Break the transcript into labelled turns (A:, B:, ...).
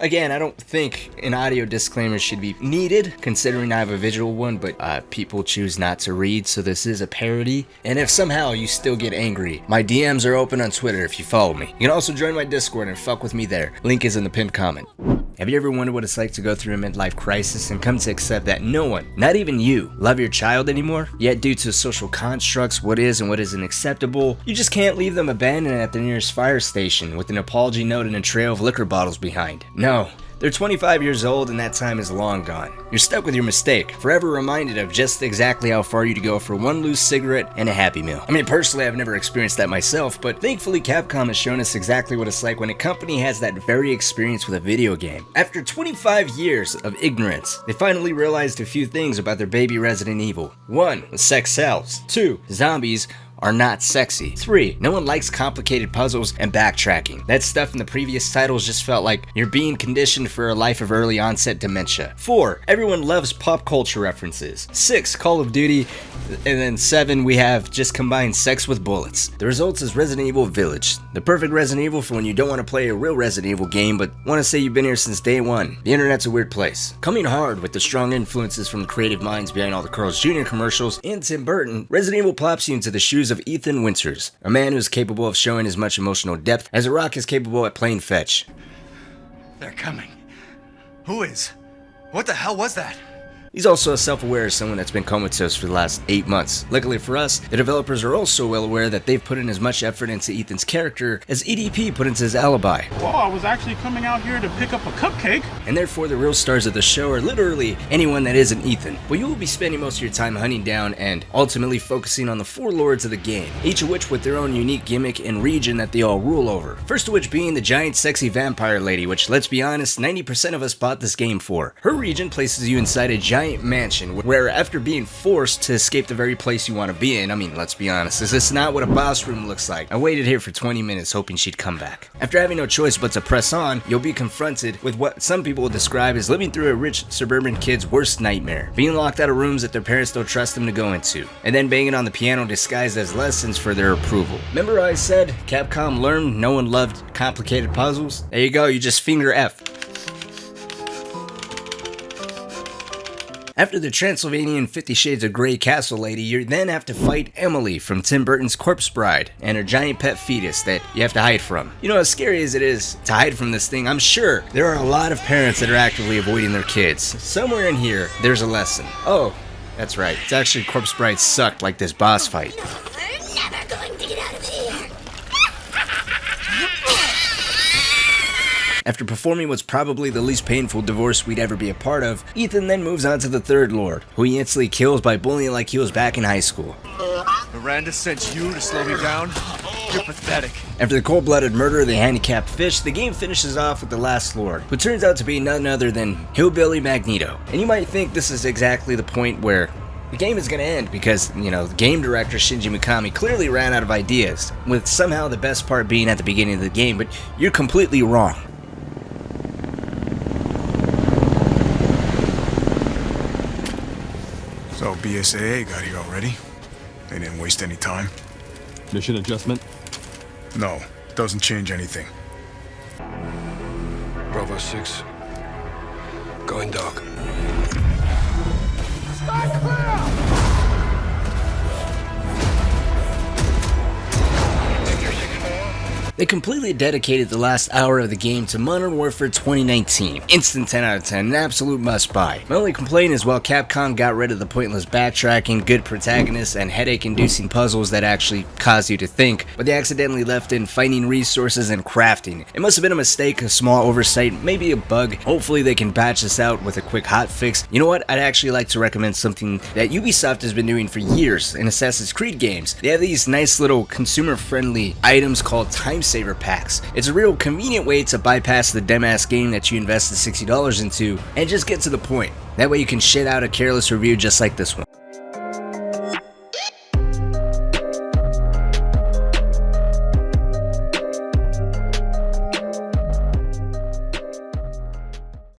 A: Again, I don't think an audio disclaimer should be needed, considering I have a visual one, but people choose not to read, so this is a parody. And if somehow you still get angry, my DMs are open on Twitter if you follow me. You can also join my Discord and fuck with me there. Link is in the pinned comment. Have you ever wondered what it's like to go through a midlife crisis and come to accept that no one, not even you, love your child anymore? Yet due to social constructs, what is and what isn't acceptable, you just can't leave them abandoned at the nearest fire station with an apology note and a trail of liquor bottles behind. No. They're 25 years old and that time is long gone. You're stuck with your mistake, forever reminded of just exactly how far you'd go for one loose cigarette and a Happy Meal. I mean, personally, I've never experienced that myself, but thankfully Capcom has shown us exactly what it's like when a company has that very experience with a video game. After 25 years of ignorance, they finally realized a few things about their baby Resident Evil. 1. Sex sells. 2. Zombies are not sexy. 3. No one likes complicated puzzles and backtracking. That stuff in the previous titles just felt like you're being conditioned for a life of early onset dementia. 4. Everyone loves pop culture references. 6. Call of Duty. And then 7, we have just combined sex with bullets. The results is Resident Evil Village. The perfect Resident Evil for when you don't want to play a real Resident Evil game but want to say you've been here since day one. The internet's a weird place. Coming hard with the strong influences from the creative minds behind all the Carl's Jr. commercials and Tim Burton, Resident Evil plops you into the shoes of Ethan Winters, a man who is capable of showing as much emotional depth as a rock is capable at playing fetch.
B: They're coming. Who is? What the hell was that?
A: He's also self-aware as someone that's been comatose for the last 8 months. Luckily for us, the developers are also well aware that they've put in as much effort into Ethan's character as EDP put into his alibi.
C: Well, I was actually coming out here to pick up a cupcake.
A: And therefore the real stars of the show are literally anyone that isn't Ethan. But you will be spending most of your time hunting down and ultimately focusing on the 4 lords of the game, each of which with their own unique gimmick and region that they all rule over. First of which being the giant sexy vampire lady, which let's be honest, 90% of us bought this game for. Her region places you inside a giant mansion where after being forced to escape the very place you want to be in, I mean, let's be honest, is this not what a boss room looks like? I waited here for 20 minutes hoping she'd come back. After having no choice but to press on, you'll be confronted with what some people will describe as living through a rich suburban kid's worst nightmare, being locked out of rooms that their parents don't trust them to go into, and then banging on the piano disguised as lessons for their approval. Remember how I said Capcom learned no one loved complicated puzzles? There you go, you just finger F. After the Transylvanian 50 Shades of Grey castle lady, you then have to fight Emily from Tim Burton's Corpse Bride and her giant pet fetus that you have to hide from. You know, as scary as it is to hide from this thing, I'm sure there are a lot of parents that are actively avoiding their kids. Somewhere in here, there's a lesson. Oh, that's right. It's actually Corpse Bride sucked like this boss fight.
D: We're never going to get out of here.
A: After performing what's probably the least painful divorce we'd ever be a part of, Ethan then moves on to the 3rd Lord, who he instantly kills by bullying like he was back in high school.
B: Miranda sent you to slow me down? You're pathetic.
A: After the cold-blooded murder of the handicapped fish, the game finishes off with the last Lord, who turns out to be none other than Hillbilly Magneto. And you might think this is exactly the point where the game is going to end because, you know, the game director Shinji Mikami clearly ran out of ideas, with somehow the best part being at the beginning of the game, but you're completely wrong.
E: So BSAA got here already? They didn't waste any time?
F: Mission adjustment?
E: No, doesn't change anything.
G: Bravo 6. Going dark.
D: Start clear!
A: They completely dedicated the last hour of the game to Modern Warfare 2019. Instant 10 out of 10, an absolute must buy. My only complaint is while Capcom got rid of the pointless backtracking, good protagonists, and headache-inducing puzzles that actually cause you to think, but they accidentally left in finding resources and crafting. It must have been a mistake, a small oversight, maybe a bug. Hopefully they can patch this out with a quick hotfix. You know what? I'd actually like to recommend something that Ubisoft has been doing for years in Assassin's Creed games. They have these nice little consumer-friendly items called time saver packs. It's a real convenient way to bypass the dumbass game that you invested $60 into and just get to the point. That way you can shit out a careless review just like this one.